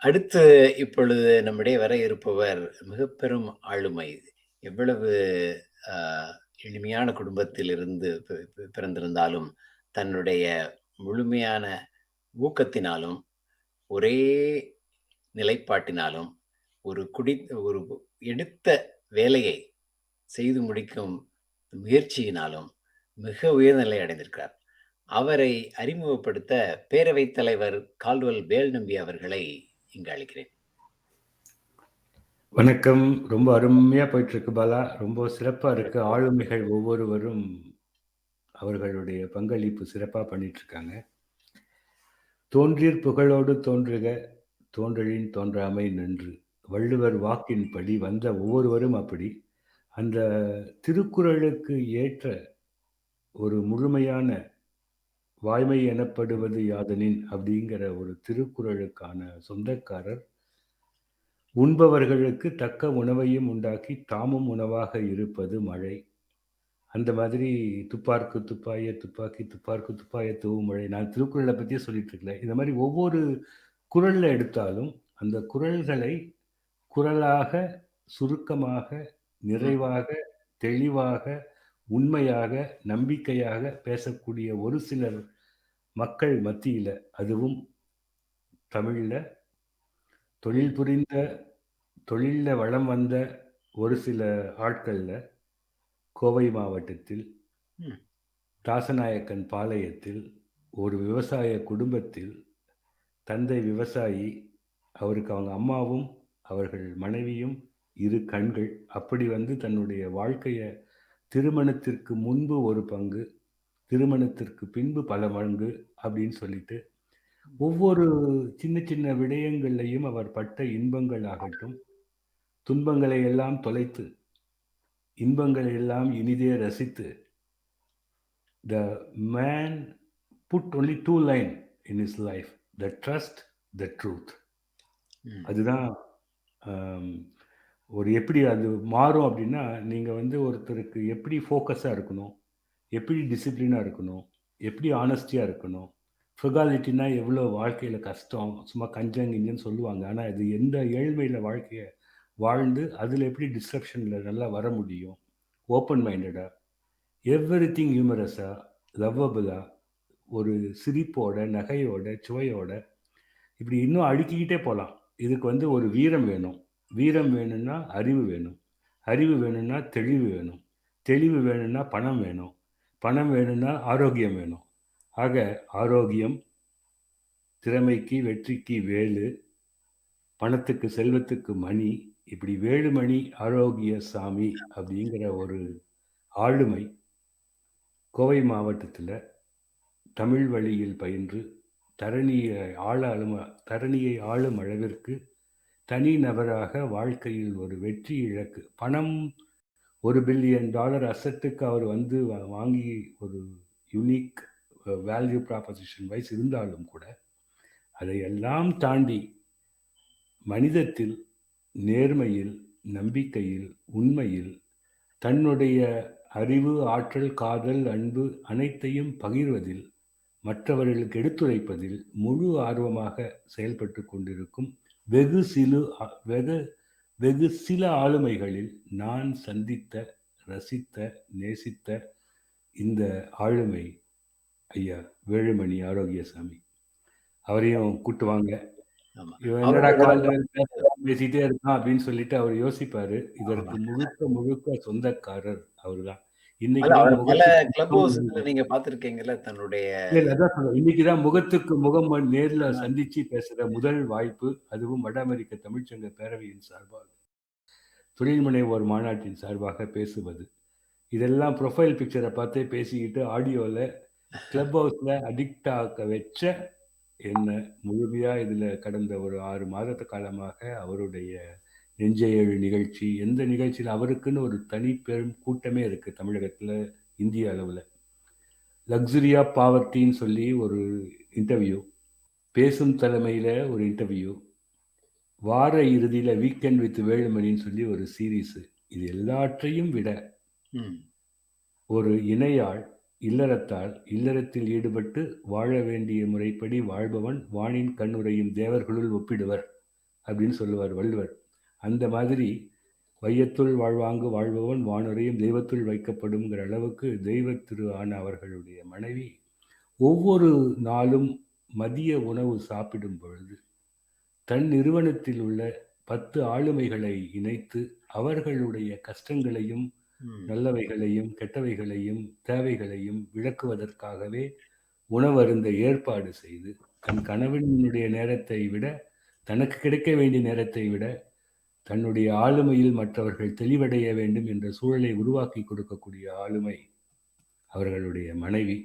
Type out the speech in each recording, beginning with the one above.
அடுத்து இப்பொழுது நம்மிடையே வர இருப்பவர் மிகப்பெரும் ஆளுமை. எவ்வளவு அ எளிமையான குடும்பத்தில் இருந்து பிறந்திருந்தாலும், தன்னுடைய முழுமையான ஊக்கத்தினாலும், ஒரே நிலைப்பாட்டினாலும், ஒரு ஒரு எடுத்த வேலையை செய்து முடிக்கும் முயற்சியினாலும் மிக உயர்ந்த நிலை அடைந்திருக்கிறார். அவரை அறிமுகப்படுத்த பேரவைத் தலைவர் கால்டுவெல் வேல்நம்பி அவர்களை இங்கு அழைக்கிறேன். வணக்கம். ரொம்ப அருமையா போயிட்டு இருக்கு பாலா. ரொம்ப சிறப்பா இருக்கு. ஆளுமைகள் ஒவ்வொருவரும் அவர்களுடைய பங்களிப்பு சிறப்பா பண்ணிட்டு இருக்காங்க. தோன்றீர் புகழோடு தோன்றுக, தோன்றலின் தோன்றாமை நன்று. வள்ளுவர் வாக்கின்படி வந்த ஒவ்வொருவரும் அப்படி. அந்த திருக்குறளுக்கு ஏற்ற ஒரு முழுமையான வாய்மை எனப்படுவது யாதெனின் அப்படிங்கிற ஒரு திருக்குறளுக்கான சொந்தக்காரர். உண்பவர்களுக்கு தக்க உணவையும் உண்டாக்கி தாமும் உணவாக இருப்பது மழை. அந்த மாதிரி துப்பார்க்கு துப்பாய துப்பாக்கி துப்பார்க்கு துப்பாய தூவும் மழை. நான் திருக்குறளை பற்றியே சொல்லிட்டு இருக்கல. இந்த மாதிரி ஒவ்வொரு குறளில் எடுத்தாலும் அந்த குறள்களை குறளாக, சுருக்கமாக, நிறைவாக, தெளிவாக, உண்மையாக, நம்பிக்கையாக பேசக்கூடிய ஒரு சிலர் மக்கள் மத்தியில், அதுவும் தமிழில் தொழில் புரிந்த, தொழிலில் வளம் வந்த ஒரு சில ஆட்களில் கோவை மாவட்டத்தில் தாசநாயக்கன் பாளையத்தில் ஒரு விவசாய குடும்பத்தில் தந்தை விவசாயி, அவருக்கு அவங்க அம்மாவும் அவர்கள் மனைவியும் இரு கண்கள். அப்படி தன்னுடைய வாழ்க்கையை திருமணத்திற்கு முன்பு ஒரு பங்கு, திருமணத்திற்கு பின்பு பல மடங்கு அப்படின்னு சொல்லிட்டு ஒவ்வொரு சின்ன சின்ன விடயங்களையும் அவர் பட்ட இன்பங்கள் ஆகட்டும், துன்பங்களை எல்லாம் தொலைத்து இன்பங்களை எல்லாம் இனிதே ரசித்து, the man put only 2 lines in his life, the trust, the truth. அதுதான் ஒரு எப்படி அது மாறும் அப்படின்னா, நீங்கள் ஒருத்தருக்கு எப்படி ஃபோக்கஸாக இருக்கணும், எப்படி டிசிப்ளினாக இருக்கணும், எப்படி ஆனஸ்டியாக இருக்கணும். ஃப்ரிகாலிட்டினா எவ்வளோ வாழ்க்கையில் கஷ்டம், சும்மா கஞ்சங்கிங்கன்னு சொல்லுவாங்க. ஆனால் அது எந்த ஏழ்மையில் வாழ்க்கையை வாழ்ந்து அதில் எப்படி டிஸ்ட்ரப்ஷனில் நல்லா வர முடியும். ஓப்பன் மைண்டடாக, எவ்ரி திங் ஹியூமரஸாக, லவ்வபுளாக, ஒரு சிரிப்போட, நகையோட, சுவையோட, இப்படி இன்னும் அடுக்கிக்கிட்டே போகலாம். இதுக்கு ஒரு வீரம் வேணும். வீரம் வேணும்னா அறிவு வேணும். அறிவு வேணும்னா தெளிவு வேணும். தெளிவு வேணும்னா பணம் வேணும். பணம் வேணும்னா ஆரோக்கியம் வேணும். ஆக ஆரோக்கியம், திறமைக்கு வெற்றிக்கு வேலு, பணத்துக்கு செல்வத்துக்கு மணி, இப்படி வேலுமணி ஆரோக்கியசாமி அப்படிங்கிற ஒரு ஆளுமை கோவை மாவட்டத்தில் தமிழ் வழியில் பயின்று தரணியை ஆளும் அளவிற்கு தனி நபராக வாழ்க்கையில் ஒரு வெற்றி இலக்கு, பணம் $1 பில்லியன் அசட்டுக்கு அவர் வாங்கி ஒரு யூனிக் வேல்யூ ப்ராபோசிஷன் வைஸ் இருந்தாலும் கூட அதையெல்லாம் தாண்டி மனிதத்தில், நேர்மையில், நம்பிக்கையில், உண்மையில், தன்னுடைய அறிவு, ஆற்றல், காதல், அன்பு அனைத்தையும் பகிர்வதில், மற்றவர்களுக்கு எடுத்துரைப்பதில் முழு ஆர்வமாக செயல்பட்டு கொண்டிருக்கும் வெகு சில ஆளுமைகளில் நான் சந்தித்த, ரசித்த, நேசித்த இந்த ஆளுமை ஐயா வேலுமணி ஆரோக்கியசாமி. அவரையும் கூட்டுவாங்க. இவன் என்னடா கால்டுவெல் பேசிட்டே இருக்கான் அப்படின்னு சொல்லிட்டு அவர் யோசிப்பாரு. இதற்கு முழுக்க சொந்தக்காரர் அவர்தான். நீங்க பாத்திருக்கீங்கல்ல தன்னுடைய. இன்னைக்குதான் முகத்துக்கு முகம் நேர்ல சந்திச்சு பேசுற முதல் வாய்ப்பு, அதுவும் வட அமெரிக்க தமிழ்ச்சங்க பேரவையின் சார்பாக, தொழில் முனைவோர் மாநாட்டின் சார்பாக பேசுவது. இதெல்லாம் ப்ரொஃபைல் பிக்சரை பார்த்தே பேசிக்கிட்டு ஆடியோவில் கிளப் ஹவுஸில் அடிக்ட் ஆக்க வச்ச என்ன முழுமையா இதுல கடந்த ஒரு 6 மாத காலமாக அவருடைய நெஞ்சை எழு நிகழ்ச்சி, எந்த நிகழ்ச்சியில் அவருக்குன்னு ஒரு தனி பெரும் கூட்டமே இருக்கு தமிழகத்துல, இந்திய அளவுல. லக்ஸுரி ஆஃப் பாவர்ட்டின்னு சொல்லி ஒரு இன்டர்வியூ, பேசும் தலைமையில ஒரு இன்டர்வியூ, வார இறுதியில வீக்கெண்ட் வித் வேலுமணின்னு சொல்லி ஒரு சீரீஸ். இது எல்லாற்றையும் விட ஒரு இணையாள், இல்லறத்தால் இல்லறத்தில் ஈடுபட்டு வாழ வேண்டிய முறைப்படி வாழ்பவன் வானின் கண்ணுரையும் தேவர்களுள் ஒப்பிடுவர் அப்படின்னு சொல்லுவார் வள்ளுவர். அந்த மாதிரி வையத்துள் வாழ்வாங்கு வாழ்பவன் வானுரையும் தெய்வத்துள் வைக்கப்படுங்கிற அளவுக்கு தெய்வ திரு ஆன அவர்களுடைய மனைவி ஒவ்வொரு நாளும் மதிய உணவு சாப்பிடும் பொழுது தன் நிறுவனத்தில் உள்ள 10 ஆளுமைகளை இணைத்து அவர்களுடைய கஷ்டங்களையும் நல்லவைகளையும் கெட்டவைகளையும் தேவைகளையும் விளக்குவதற்காகவே உணவருந்த ஏற்பாடு செய்து தன் கணவனுடைய நேரத்தை விட தனக்கு கிடைக்க வேண்டிய நேரத்தை விட தன்னுடைய ஆளுமையில் மற்றவர்கள் தெளிவடைய வேண்டும் என்ற சூழலை உருவாக்கி கொடுக்கக்கூடிய ஆளுமை அவர்களுடைய மனைவி.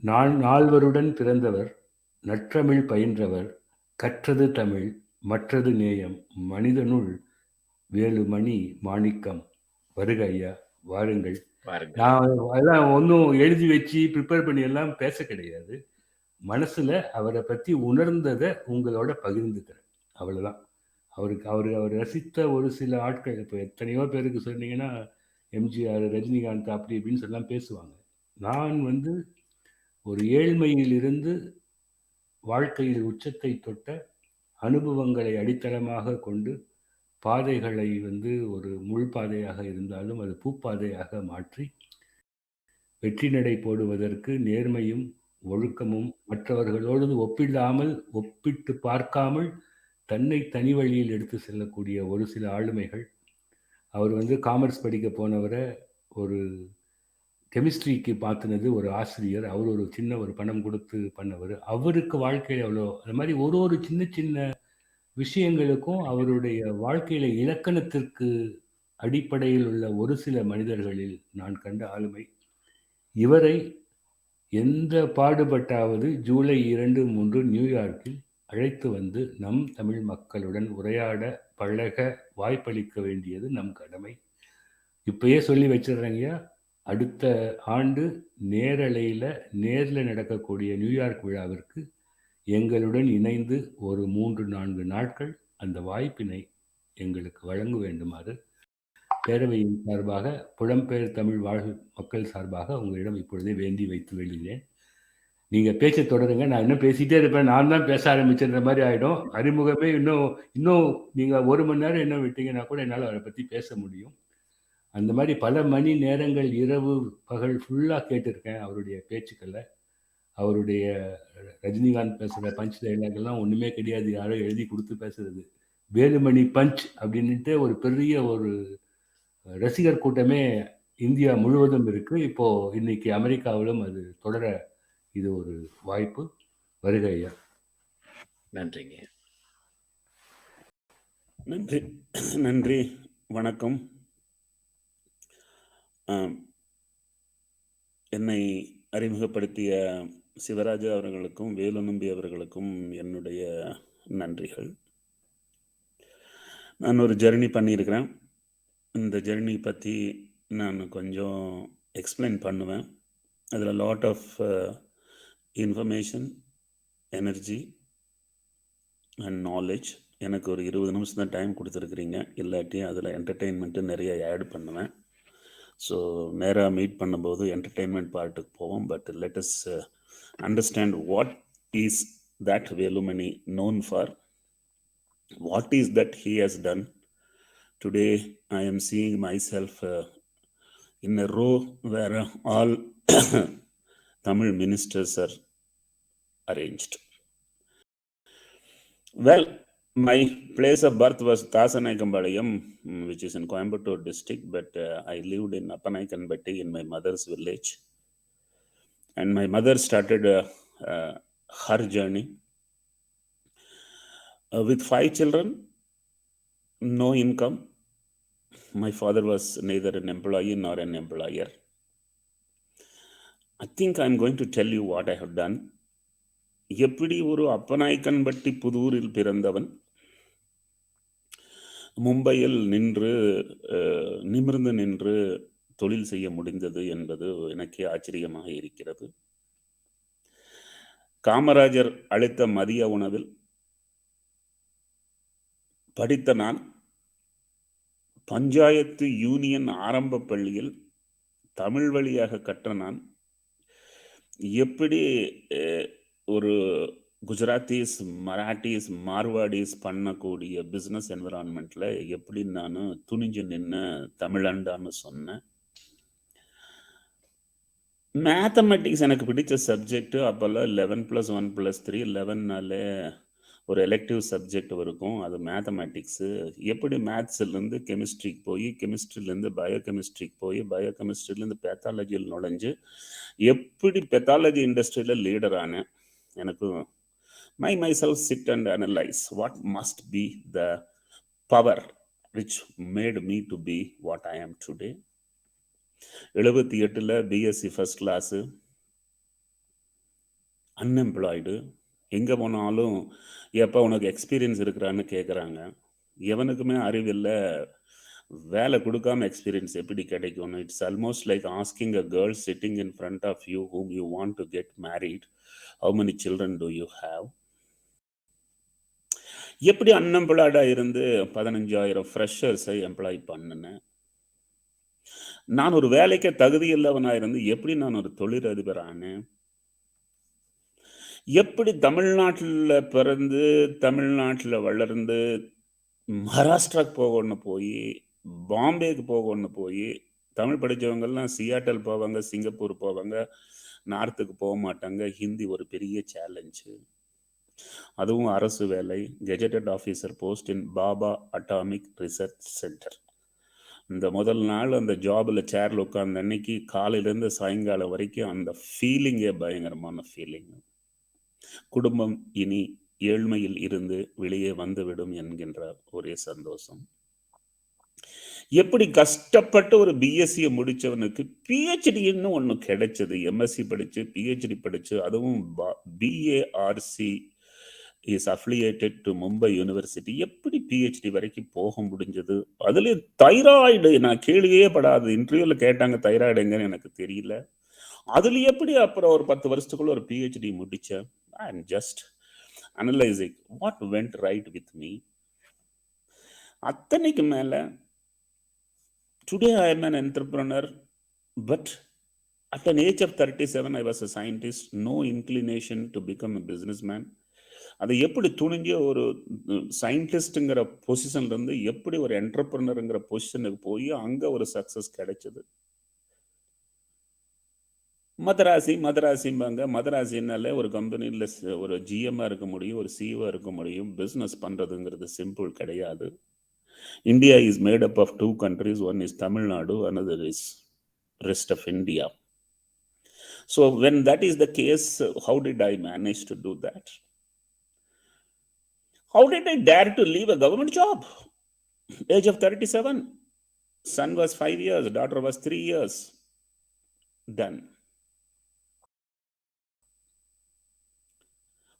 நால்வருடன் பிறந்தவர், நற்றமிழ் பயின்றவர், கற்றது தமிழ், மற்றது நேயம், மனிதனுள் வேலுமணி மாணிக்கம். வருக ஐயா, வாருங்கள். நான் அதெல்லாம் ஒன்றும் எழுதி வச்சு ப்ரிப்பேர் பண்ணி எல்லாம் பேச கிடையாது. மனசுல அவரை பற்றி உணர்ந்ததை உங்களோட பகிர்ந்துக்கிறேன், அவ்வளவுதான். அவர் ரசித்த ஒரு சில ஆட்கள், இப்போ எத்தனையோ பேருக்கு சொன்னீங்கன்னா எம்ஜிஆர், ரஜினிகாந்த் அப்படி இப்படின்னு சொல்லலாம் பேசுவாங்க. நான் வந்து ஒரு ஏழ்மையிலிருந்து வாழ்க்கையில் உச்சத்தை தொட்ட அனுபவங்களை அடித்தளமாக கொண்டு பாதைகளை வந்து ஒரு முள் பாதையாக இருந்தாலும் அது பூப்பாதையாக மாற்றி வெற்றி நடை போடுவதற்கு நேர்மையும் ஒழுக்கமும் மற்றவர்களோடு ஒப்பிடாமல் ஒப்பிட்டு பார்க்காமல் தன்னை தனி வழியில் எடுத்து செல்லக்கூடிய ஒரு சில ஆளுமைகள். அவர் வந்து காமர்ஸ் படிக்க போனவரை ஒரு கெமிஸ்ட்ரிக்கு பார்த்துனது ஒரு ஆசிரியர், அவர் ஒரு சின்ன ஒரு பணம் கொடுத்து பண்ணவர். அவருக்கு வாழ்க்கையில் அவ்வளோ அது மாதிரி ஒரு சின்ன சின்ன விஷயங்களுக்கும் அவருடைய வாழ்க்கையில இலக்கணத்திற்கு அடிப்படையில் உள்ள ஒரு சில மனிதர்களில் நான் கண்ட ஆளுமை. இவரை எந்த பாடுபட்டாவது ஜூலை 2, 3 நியூயார்க்கில் அழைத்து வந்து நம் தமிழ் மக்களுடன் உரையாட பழக வாய்ப்பளிக்க வேண்டியது நம் கடமை. இப்பயே சொல்லி வச்சிடுறேங்கய்யா, அடுத்த ஆண்டு நேரில் நடக்கக்கூடிய நியூயார்க் விழாவிற்கு எங்களுடன் இணைந்து ஒரு 3-4 நாட்கள் அந்த வாய்ப்பினை எங்களுக்கு வழங்க வேண்டுமாறு பேரவையின் சார்பாக, புலம்பெயர் தமிழ் வாழ் மக்கள் சார்பாக உங்களிடம் இப்பொழுதே வேண்டி வைத்து வெளியினேன். நீங்கள் பேச்சை தொடருங்க, நான் இன்னும் பேசிகிட்டே இருப்பேன். நான் தான் பேச ஆரம்பிச்சுன்ற மாதிரி ஆகிடும். அறிமுகமே இன்னும் நீங்கள் 1 மணி நேரம் இன்னும் விட்டீங்கன்னா கூட என்னால் அவரை பற்றி பேச முடியும். அந்த மாதிரி பல மணி நேரங்கள் இரவு பகல் ஃபுல்லாக கேட்டிருக்கேன் அவருடைய பேச்சுக்களை. அவருடைய ரஜினிகாந்த் பேசுகிற பஞ்ச் டைலாக்லாம் ஒன்றுமே கிடையாது, யாரோ எழுதி கொடுத்து பேசுறது. வேலுமணி பஞ்ச் அப்படின்ட்டு ஒரு பெரிய ஒரு ரசிகர் கூட்டமே இந்தியா முழுவதும் இருக்கு. இப்போ இன்னைக்கு அமெரிக்காவிலும் அது தொடர இது ஒரு வாய்ப்பு. வருக ஐயா. நன்றிங்க. நன்றி, வணக்கம். என்னை அறிமுகப்படுத்திய சிவராஜா அவர்களுக்கும் வேலு நம்பி அவர்களுக்கும் என்னுடைய நன்றிகள். நான் ஒரு ஜெர்னி பண்ணியிருக்கிறேன். இந்த ஜெர்னி பற்றி நான் கொஞ்சம் எக்ஸ்பிளைன் பண்ணுவேன். அதில் lot of information, energy and knowledge. எனக்கு ஒரு 20 நிமிஷம் தான் டைம் கொடுத்துருக்குறீங்க, இல்லாட்டி அதில் என்டர்டெயின்மெண்ட்டு நிறைய ஆட் பண்ணுவேன். ஸோ நேராக மீட் பண்ணும்போது என்டர்டெயின்மெண்ட் பார்ட்டுக்கு போவோம். But let us understand what is that Velumani known for, what is that he has done. Today I am seeing myself in a row where all Tamil ministers are arranged. Well, my place of birth was Tasanaikambalayam, which is in Coimbatore district, but I lived in Appanaikanbatti in my mother's village. And my mother started her journey with 5 children, no income. My father was neither an employee nor an employer. I think I'm going to tell you what I have done. எப்படி ஒரு அப்பநாய்க்கன்பட்டி புதூரில் பிறந்தவன் மும்பையில் நிமிர்ந்து நின்று தொழில் செய்ய முடிந்தது என்பது எனக்கே ஆச்சரியமாக இருக்கிறது. காமராஜர் அளித்த மதிய உணவில் படித்த நான் பஞ்சாயத்து யூனியன் ஆரம்ப பள்ளியில் தமிழ் வழியாக கற்ற நான் எப்படி ஒரு குஜராத்திஸ், மராட்டிஸ், மார்வாடிஸ் பண்ணக்கூடிய பிஸ்னஸ் என்விரான்மெண்ட்டில் எப்படி நான் துணிஞ்சு நின்று தமிழண்டான்னு சொன்னேன். மேத்தமெட்டிக்ஸ் எனக்கு பிடிச்ச சப்ஜெக்ட். அப்போல்லாம் 11+1+3 11நாலே ஒரு எலெக்டிவ் சப்ஜெக்ட் இருக்கும், அது மேத்தமெட்டிக்ஸு. எப்படி மேத்ஸ்லேருந்து கெமிஸ்ட்ரிக்கு போய், கெமிஸ்ட்ரிலேருந்து பயோகெமிஸ்ட்ரிக்கு போய், பயோகெமிஸ்ட்ரிலேருந்து பேத்தாலஜியில் நுழைஞ்சு எப்படி பேத்தாலஜி இண்டஸ்ட்ரியில் லீடர் ஆனேன். எனக்கு myself sit and analyze what must be the power which made me to be what I am today. 78ல் பிஎஸ்சி ஃபர்ஸ்ட் கிளாஸு, அன்எம்ப்ளாய்டு. எங்கே போனாலும் எப்போ உனக்கு எக்ஸ்பீரியன்ஸ் இருக்கிறான்னு கேட்குறாங்க. எவனுக்குமே அறிவில்லை, வேலை கொடுக்காம எக்ஸ்பீரியன்ஸ் எப்படி கிடைக்கும்னு. It's almost like asking a girl sitting in front of you whom you want to get married, how many children do you have? எப்படி அன்எம்ப்ளாய்டாக இருந்து 15,000 ஃப்ரெஷர்ஸை எம்ப்ளாய் பண்ணினேன். நான் ஒரு வேலைக்கு தகுதி இல்லவனாக இருந்து எப்படி நான் ஒரு தொழிலதிபர் ஆனேன். எப்படி தமிழ்நாட்டில் பிறந்து தமிழ்நாட்டில் வளர்ந்து மகாராஷ்டிராவுக்கு போகணுன்னு போய், பாம்பேக்கு போகணுன்னு போய், தமிழ் படித்தவங்கெல்லாம் சியாட்டல் போவாங்க, சிங்கப்பூர் போவாங்க, நார்த்துக்கு போக மாட்டாங்க. ஹிந்தி ஒரு பெரிய சேலஞ்சு. அதுவும் அரசு வேலை, கெஜெட்டட் ஆஃபீஸர் போஸ்ட் இன் பாபா அட்டாமிக் ரிசர்ச் சென்டர். இந்த முதல் நாள் அந்த ஜாபில் சேரில் உட்கார்ந்த அன்னைக்கு காலையிலேருந்து சாயங்காலம் வரைக்கும் அந்த ஃபீலிங்கே பயங்கரமான ஃபீலிங். குடும்பம் இனி ஏழ்மையில் இருந்து வெளியே வந்துவிடும் என்கின்ற ஒரே சந்தோஷம். எப்படி கஷ்டப்பட்டு ஒரு பிஎஸ்சியை முடித்தவனுக்கு பிஹெச்டின்னு ஒன்று கிடைச்சது. எம்எஸ்சி படித்து பிஹெச்டி படித்து, அதுவும் BARC is affiliated to Mumbai university. எப்படி பிஹெச்டி வரைக்கும் போக முடிஞ்சது? அதுலேயும் தைராய்டு, நான் கேள்வியே படாது. இன்டர்வியூவில் கேட்டாங்க தைராய்டு எங்கன்னு, எனக்கு தெரியல. அதில் எப்படி அப்புறம் ஒரு 10 வருஷத்துக்குள்ள ஒரு பிஹெச்டி முடித்தேன். I am just analysing what went right with me. அத்தனைக்கு மேலே today I am an entrepreneur, but at an age of 37 I was a scientist, no inclination to become a businessman. அதை எப்படி துணிஞ்சு ஒரு சயின்டிஸ்ட்டுங்கிற பொசிஷன்லேருந்து எப்படி ஒரு என்டர்பிரனருங்கிற பொசிஷனுக்கு போய் அங்கே ஒரு சக்ஸஸ் கிடைச்சது. மதராசிம்பாங்க. மதராசினாலே ஒரு கம்பெனியில் ஒரு ஜிஎம்மாக இருக்க முடியும், ஒரு சிஇஓ இருக்க முடியும். பிஸ்னஸ் பண்ணுறதுங்கிறது சிம்பிள் கிடையாது. India is made up of 2 countries. One is Tamil Nadu, another is rest of India. So when that is the case, how did I manage to do that? How did I dare to leave a government job? Age of 37. Son was 5 years, daughter was 3 years. Done.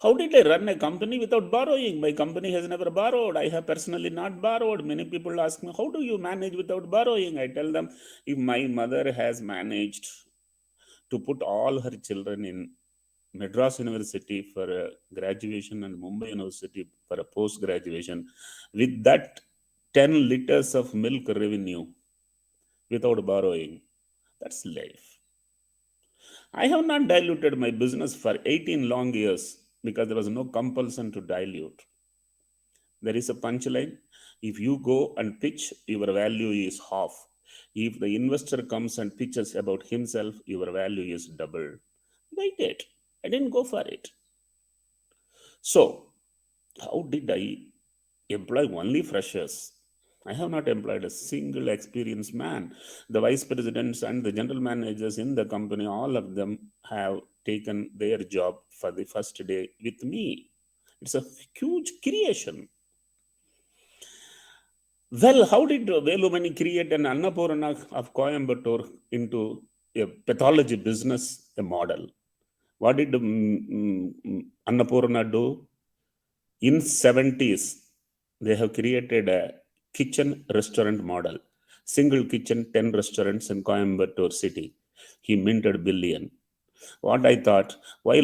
How did I run a company without borrowing? My company has never borrowed. I have personally not borrowed. Many people ask me, how do you manage without borrowing? I tell them, if my mother has managed to put all her children in Madras University for a graduation and Mumbai University for a post-graduation, with that 10 liters of milk revenue without borrowing, that's life. I have not diluted my business for 18 long years because there was no compulsion to dilute. There is a punchline. If you go and pitch, your value is half. If the investor comes and pitches about himself, your value is double. Wait, I didn't go for it. So, how did I employ only freshers? I have not employed a single experienced man. The vice presidents and the general managers in the company, all of them have taken their job for the first day with me. It's a huge creation. Well, how did VELUMANI create an Annapurna of Coimbatore into a pathology business, a model? What did Annapurna do? In 70s, they have created a kitchen restaurant model. Single kitchen, 10 restaurants in Coimbatore city. He minted billion. What I thought, why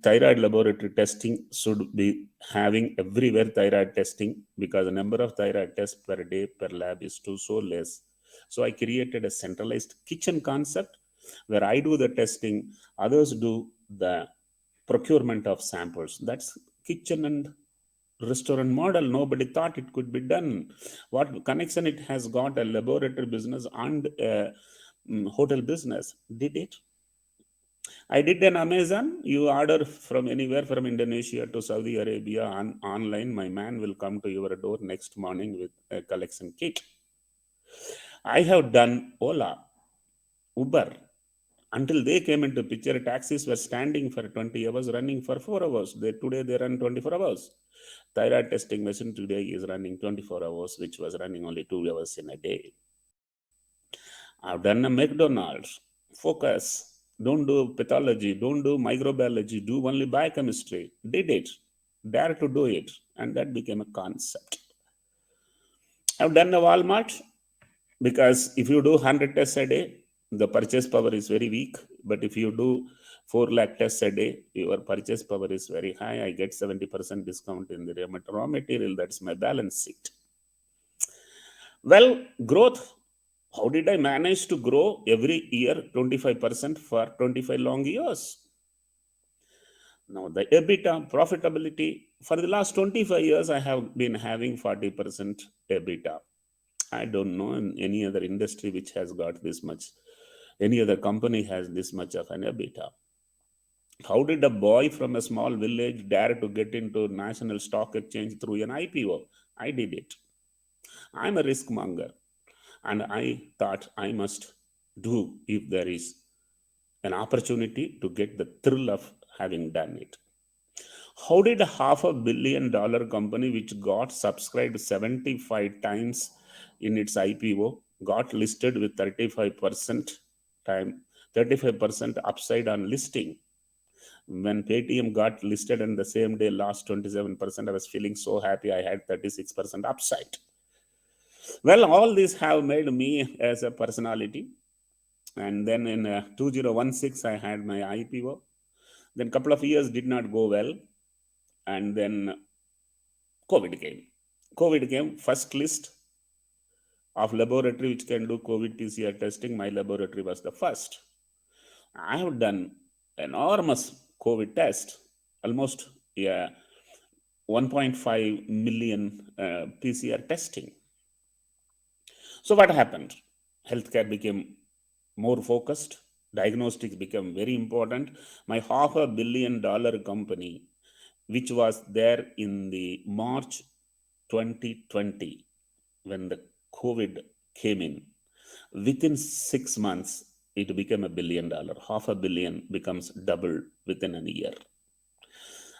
thyroid laboratory testing should be having everywhere thyroid testing, because the number of thyroid tests per day per lab is so less. So I created a centralized kitchen concept where I do the testing, others do the procurement of samples. That's kitchen and restaurant model. Nobody thought it could be done. What connection it has got, a laboratory business and a hotel business. Did it? I did an Amazon. You order from anywhere from Indonesia to Saudi Arabia online. My man will come to your door next morning with a collection kit. I have done Ola, Uber. Until they came into picture, taxis were standing for 20 hours, running for 4 hours. Today they run 24 hours. Thyroid testing machine today is running 24 hours, which was running only 2 hours in a day. I've done a McDonald's. Focus. Don't do pathology. Don't do microbiology. Do only biochemistry. Did it. Dare to do it. And that became a concept. I've done a Walmart because if you do 100 tests a day, the purchase power is very weak. But if you do 4 lakh tests a day, your purchase power is very high. I get 70% discount in the raw material. That's my balance sheet. Well, growth. How did I manage to grow every year 25% for 25 long years? Now, the EBITDA profitability, for the last 25 years, I have been having 40% EBITDA. I don't know in any other industry which has got this much. Any other company has this much of an EBITDA. How did a boy from a small village dare to get into national stock exchange through an IPO? I did it. I'm a risk monger. And I thought I must do if there is an opportunity to get the thrill of having done it. How did a $500 million company which got subscribed 75 times in its IPO, got listed with 35% upside on listing? When FeTNA got listed and the same day lost 27%, I was feeling so happy. I had 36% upside. Well, all these have made me as a personality. And then in 2016, I had my IPO. Then a couple of years did not go well. And then COVID came. COVID came, first list of laboratory which can do COVID PCR testing. My laboratory was the first. I have done enormous COVID test, almost 1.5 million PCR testing. So what happened? Healthcare became more focused. Diagnostics became very important. My $500 million company, which was there in the March 2020, when the COVID came in, within 6 months, it became $1 billion. $500 million becomes double within a year.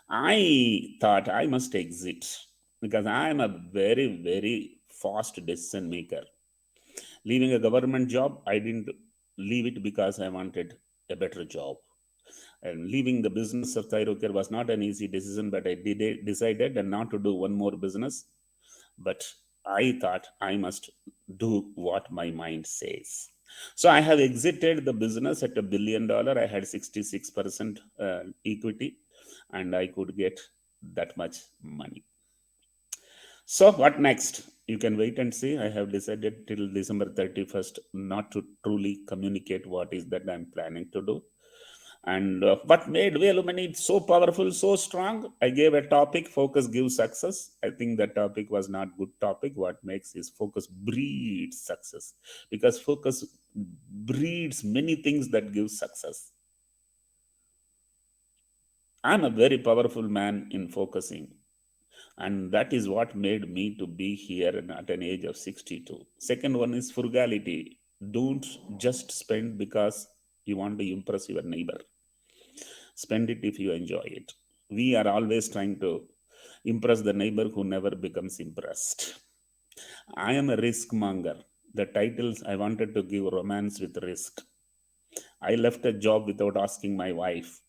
I thought I must exit because I am a very, very fast decision maker. Leaving a government job, I didn't leave it because I wanted a better job. And leaving the business of ThyroCare was not an easy decision, but I decided not to do one more business. But I thought I must do what my mind says. So I have exited the business at $1 billion. I had 66% equity, and I could get that much money. So what next? You can wait and see. I have decided till December 31st not to truly communicate what is that I'm planning to do. And what made VELUMANI so powerful, so strong? I gave a topic, focus gives success. I think that topic was not good topic. What makes is focus breeds success, because focus breeds many things that give success. I'm a very powerful man in focusing. And that is what made me to be here at an age of 62. Second one is frugality. Don't just spend because you want to impress your neighbor. Spend it if you enjoy it. We are always trying to impress the neighbor who never becomes impressed. I am a risk monger. The titles I wanted to give romance with risk. I left a job without asking my wife.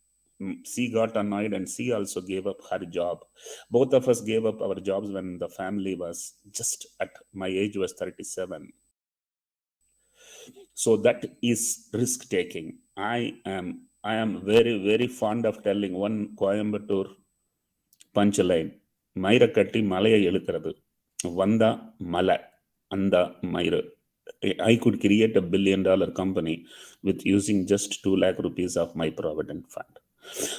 She got annoyed and she also gave up her job. Both of us gave up our jobs when the family was just at my age was 37. So that is risk taking. I am very, very fond of telling one Coimbatore punchline. Maira katti malaya eluthirathu. Vanda mala anda maira. I could create $1 billion company with using just 2 lakh rupees of my provident fund.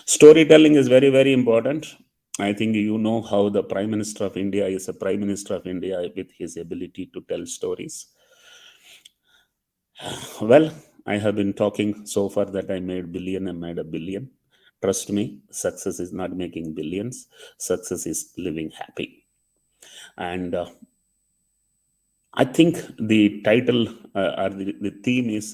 Storytelling is very, very important. I think you know how the Prime Minister of India is a Prime Minister of India with his ability to tell stories. Well, I have been talking so far that I made billion and made a billion. Trust me, success is not making billions. Success is living happy. And I think the title or the theme is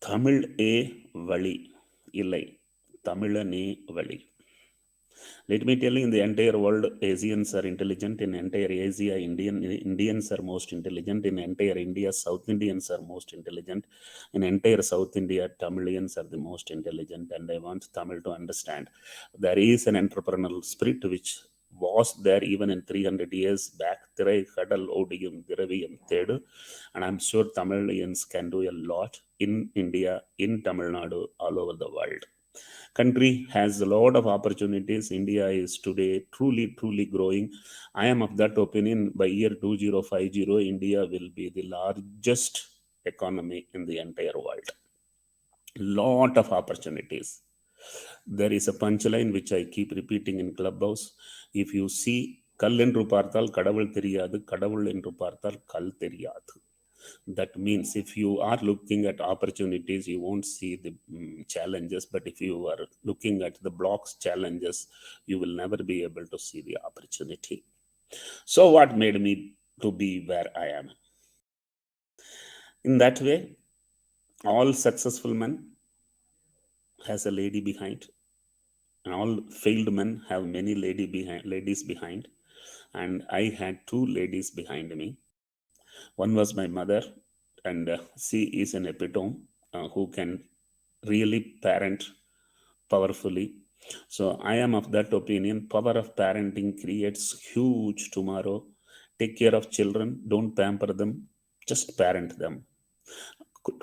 Tamil A Vali Illai. Tamilane Vali. Let me tell you, in the entire world, Asians are intelligent. In entire Asia, Indians are most intelligent. In entire India, South Indians are most intelligent. In entire South India, Tamilians are the most intelligent. And I want Tamil to understand there is an entrepreneurial spirit which was there even in 300 years back. And I'm sure Tamilians can do a lot in India, in Tamil Nadu, all over the world. Country has a lot of opportunities. India is today truly growing. I am of that opinion. By year 2050, India will be the largest economy in the entire world. Lot of opportunities. There is a punchline which I keep repeating in Clubhouse. If you see கல் என்று பார்த்தால் கடவுள் தெரியாது, கடவுள் என்று பார்த்தால் கல் தெரியாது. That means if you are looking at opportunities, you won't see the challenges. But if you are looking at the blocks, challenges, you will never be able to see the opportunity. So what made me to be where I am? In that way, all successful men has a lady behind, and all failed men have many ladies behind. And I had two ladies behind me. One was my mother, and she is an epitome who can really parent powerfully. So I am of that opinion. Power of parenting creates huge tomorrow. Take care of children, don't pamper them, just parent them.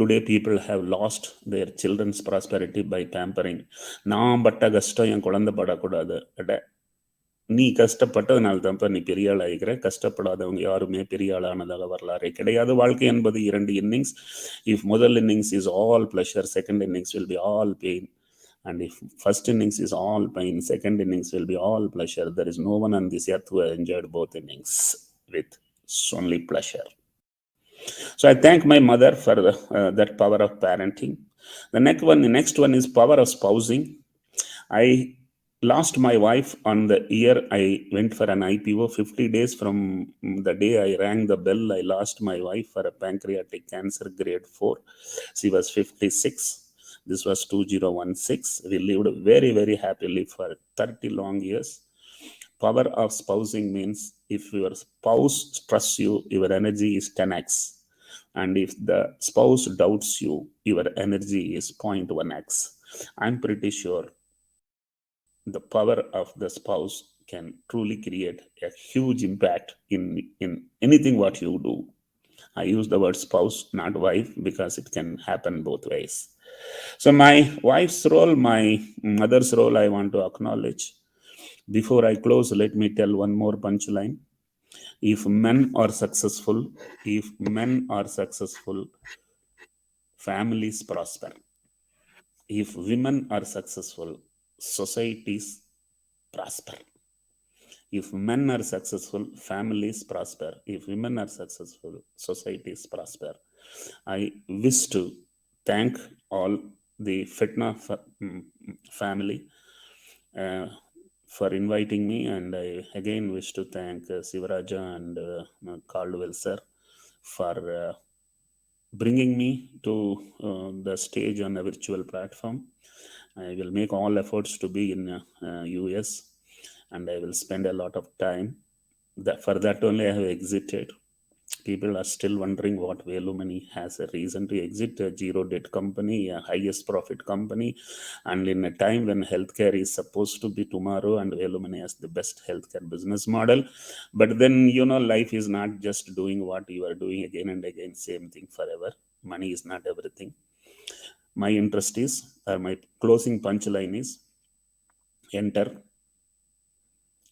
Today people have lost their children's prosperity by pampering. நான் பட்ட கஷ்டம் என் குழந்தை படக்கூடாது. நீ கஷ்டப்பட்டதுனால தான்ப்பா நீ பெரிய ஆள் ஆகிக்கிற. கஷ்டப்படாதவங்க யாருமே பெரிய ஆளானதாக வரலாறே கிடையாது. வாழ்க்கை என்பது 2 இன்னிங்ஸ். இஃப் முதல் innings is all pleasure, second innings will be all pain. And if first innings is all pain, second innings will be all pleasure. There is no one on this earth who has enjoyed both innings with only pleasure. So I thank my mother for that power of parenting. The next one is power of spousing. I lost my wife on the year I went for an IPO. 50 days from the day I rang the bell, I lost my wife for a pancreatic cancer grade 4. She was 56. This was 2016. We lived very happily for 30 long years. Power of spousing means if your spouse trusts you, your energy is 10x. And if the spouse doubts you, your energy is 0.1x. I'm pretty sure the power of the spouse can truly create a huge impact in anything what you do. I use the word spouse, not wife, because it can happen both ways. So my wife's role, my mother's role, I want to acknowledge. Before I close, let me tell one more punchline. If men are successful, families prosper. If women are successful, societies prosper. If men are successful, families prosper. If women are successful, societies prosper. I wish to thank all the FeTNA family for inviting me, and I again wish to thank Sivaraja and Caldwell sir for bringing me to the stage on a virtual platform. I will make all efforts to be in US, and I will spend a lot of time. For that only I have exited. People are still wondering what VELUMANI has a reason to exit a zero debt company, a highest profit company, and in a time when healthcare is supposed to be tomorrow, and VELUMANI has the best healthcare business model. But then, life is not just doing what you are doing again and again, same thing forever. Money is not everything. My interest is, or my closing punchline is, enter,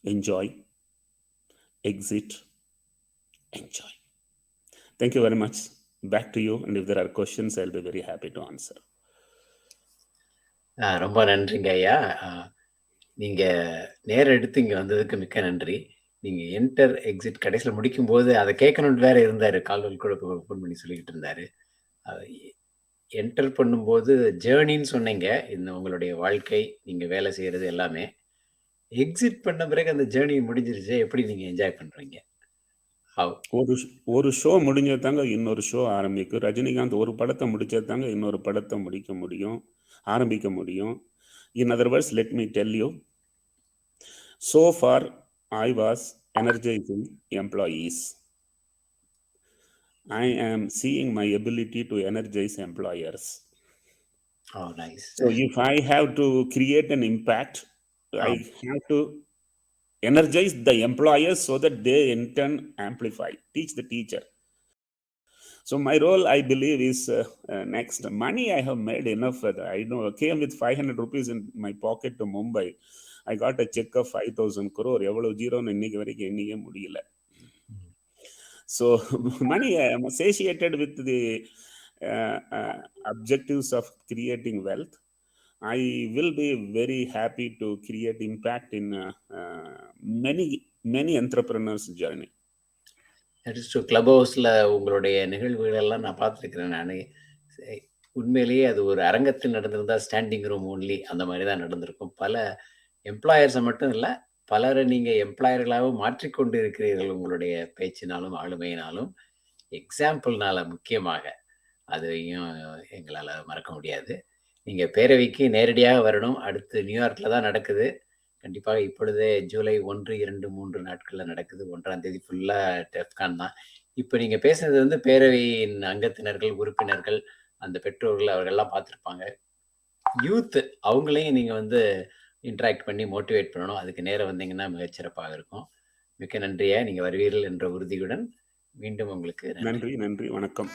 enjoy, exit, enjoy. Thank you very much. Back to you. And if there are questions, I'll be very happy to answer. ரொம்ப நன்றிங்க ஐயா. நீங்க நேரம் எடுத்து இங்க வந்ததுக்கு மிக்க நன்றி. நீங்க என்டர், எக்ஸிட் கடைசியில முடிக்கும்போது அத கேட்கணும்னு வேற இருந்தாரு. கால்வல் கூட ஃபோன் பண்ணி சொல்லிக்கிட்டு இருந்தாரு. அ என்டர் பண்ணும்போது ஜேர்னின்னு சொன்னீங்க. இந்த உங்களுடைய வாழ்க்கை, நீங்க வேலை செய்றது எல்லாமே. எக்ஸிட் பண்ண பிறகு அந்த ஜேர்னி முடிஞ்சிருச்சு. எப்படி நீங்க என்ஜாய் பண்றீங்க? ஹவ்? ஒரு ஷோ முடிஞ்சது தாங்க இன்னொரு ஷோ ஆரம்பிக்கும். ரஜினிகாந்த் ஒரு படத்தை முடிச்சது தாங்க இன்னொரு படத்தை ஆரம்பிக்க முடியும். In other words, let me tell you, so far I was energizing employees. I am seeing my ability to energize employers. Oh, nice. So if I have to create an impact, I have to energize the employers so that they in turn amplify, teach the teacher. So my role, I believe, is next. Money I have made enough. I know came with 500 rupees in my pocket to Mumbai. I got a check of 5,000 crore. எவ்வளவு ஜீரோன்னு இன்னைக்கு வரைக்கும் எண்ணிக்க முடியல. So money, I am satiated with the objectives of creating wealth. I will be very happy to create impact in many entrepreneurs' journey. Club ஹவுஸில் உங்களுடைய நிகழ்வுகளெல்லாம் நான் பார்த்துருக்கிறேன். நான் உண்மையிலேயே அது ஒரு அரங்கத்தில் நடந்திருந்தால் ஸ்டாண்டிங் ரூம் ஒன்லி அந்த மாதிரி தான் நடந்திருக்கும். பல எம்ப்ளாயர்ஸை மட்டும் இல்லை, பலரை நீங்கள் எம்ப்ளாயர்களாகவும் மாற்றிக்கொண்டு இருக்கிறீர்கள் உங்களுடைய பேச்சினாலும் ஆளுமையினாலும். எக்ஸாம்பிள்னால முக்கியமாக அதையும் எங்களால் மறக்க முடியாது. நீங்கள் பேரவைக்கு நேரடியாக வரணும். அடுத்து நியூயார்க்கில் தான் நடக்குது. கண்டிப்பாக இப்பொழுதே ஜூலை 1, 2, 3 நாட்களில் நடக்குது. 1ஆம் தேதி ஃபுல்லாக டெஃப்கான் தான். இப்போ நீங்கள் பேசுனது வந்து பேரவையின் அங்கத்தினர்கள், உறுப்பினர்கள், அந்த பெற்றோர்கள் அவர்கள்லாம் பார்த்துருப்பாங்க. யூத் அவங்களையும் நீங்கள் வந்து இன்ட்ராக்ட் பண்ணி மோட்டிவேட் பண்ணணும். அதுக்கு நேரம் வந்தீங்கன்னா மிகச்சிறப்பாக இருக்கும். மிக்க நன்றியா, நீங்கள் வருவீர்கள் என்ற உறுதியுடன் மீண்டும் உங்களுக்கு நன்றி. வணக்கம்.